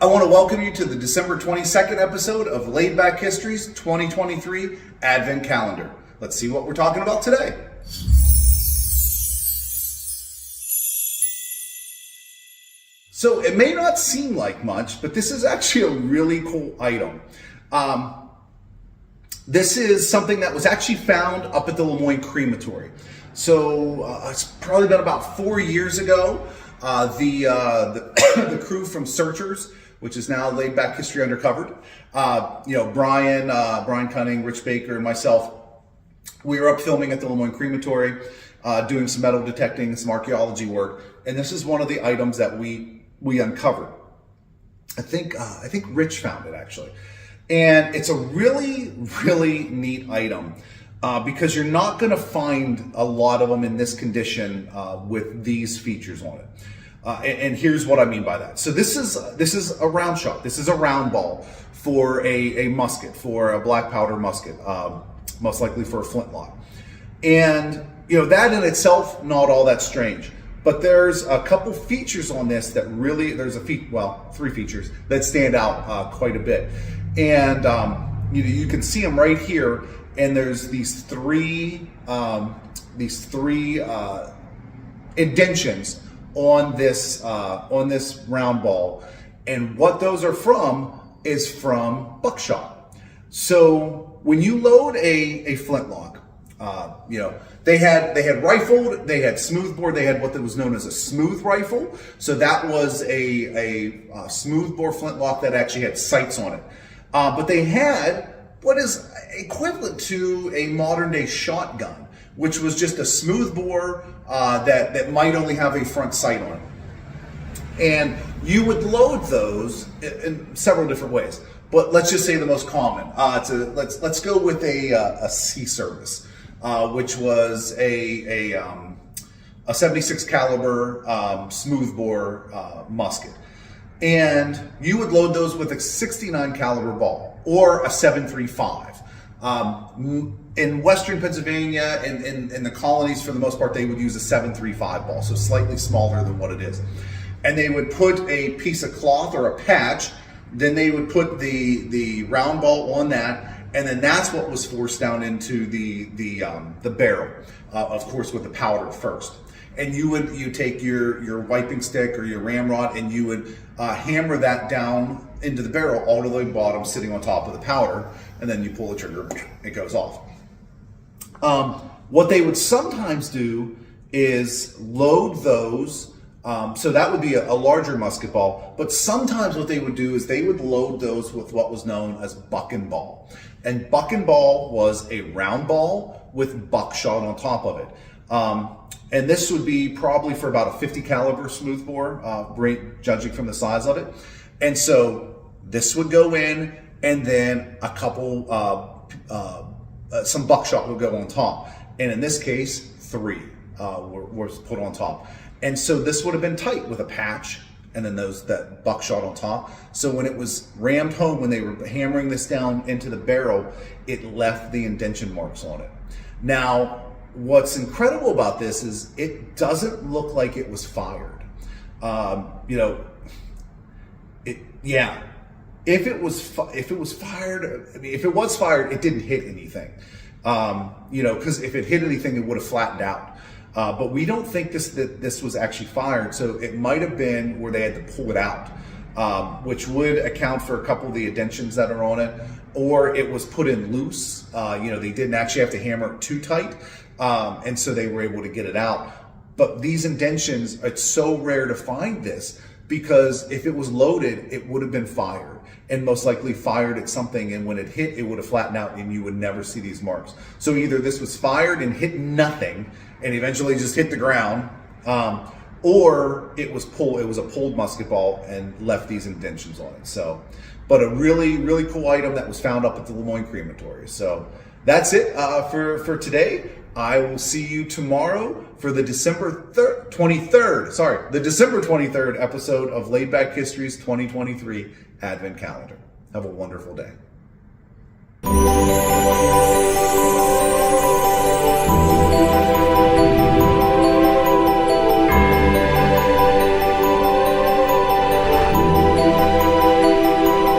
I want to welcome you to the December 22nd episode of Laid Back History's 2023 Advent Calendar. Let's see what we're talking about today. So it may not seem like much, but this is actually a really cool item. This is something that was actually found up at the Lemoyne Crematory. So it's probably been about 4 years ago. The crew from Searchers, which is now Laid Back History Undercovered, Brian Cunning, Rich Baker, and myself, we were up filming at the Lemoyne Crematory, doing some metal detecting, some archaeology work, and this is one of the items that we uncovered. I think Rich found it actually, and it's a really neat item because you're not going to find a lot of them in this condition with these features on it. And here's what I mean by that. So this is a round shot. This is a round ball for a musket, for a black powder musket, most likely for a flintlock. And that in itself, not all that strange. But there's a couple features on this that really, three features that stand out quite a bit. And you can see them right here. And there's these three indentions on this round ball, and what those are from is from buckshot. So when you load a flintlock, they had rifled, they had smoothbore, they had what was known as a smooth rifle. So that was a smoothbore flintlock that actually had sights on it. But they had what is equivalent to a modern day shotgun, which was just a smoothbore that might only have a front sight on it. And you would load those in several different ways. But let's just say the most common. Let's go with a Sea Service, which was a 76 caliber smoothbore musket. And you would load those with a 69 caliber ball or a 7.35. In Western Pennsylvania and in the colonies, for the most part, they would use a 7.35 ball, so slightly smaller than what it is. And they would put a piece of cloth or a patch, then they would put the round ball on that, and then that's what was forced down into the barrel, of course with the powder first. And you take your wiping stick or your ramrod, and you would hammer that down into the barrel all the way bottom, sitting on top of the powder, and then you pull the trigger, it goes off. What they would sometimes do is load those, so that would be a larger musket ball, but sometimes what they would do is they would load those with what was known as buck and ball. And buck and ball was a round ball with buckshot on top of it. And this would be probably for about a 50 caliber smoothbore, judging from the size of it. And so this would go in, and then a couple, some buckshot would go on top. And in this case, three were put on top. And so this would have been tight with a patch, and then that buckshot on top. So when it was rammed home, when they were hammering this down into the barrel, it left the indention marks on it. Now, what's incredible about this is it doesn't look like it was fired. If it was fired, if it was fired, it didn't hit anything. Because if it hit anything, it would have flattened out. But we don't think that this was actually fired. So it might have been where they had to pull it out, which would account for a couple of the indentions that are on it, or it was put in loose. They didn't actually have to hammer it too tight. And so they were able to get it out. But these indentions, it's so rare to find this, because if it was loaded, it would have been fired, and most likely fired at something, and when it hit, it would have flattened out and you would never see these marks. So either this was fired and hit nothing and eventually just hit the ground, or it was a pulled musket ball and left these indentions on it. So, but a really cool item that was found up at the Lemoyne Crematory. So that's it for today. I will see you tomorrow for the December 23rd episode of Laid Back History's 2023 Advent Calendar. Have a wonderful day.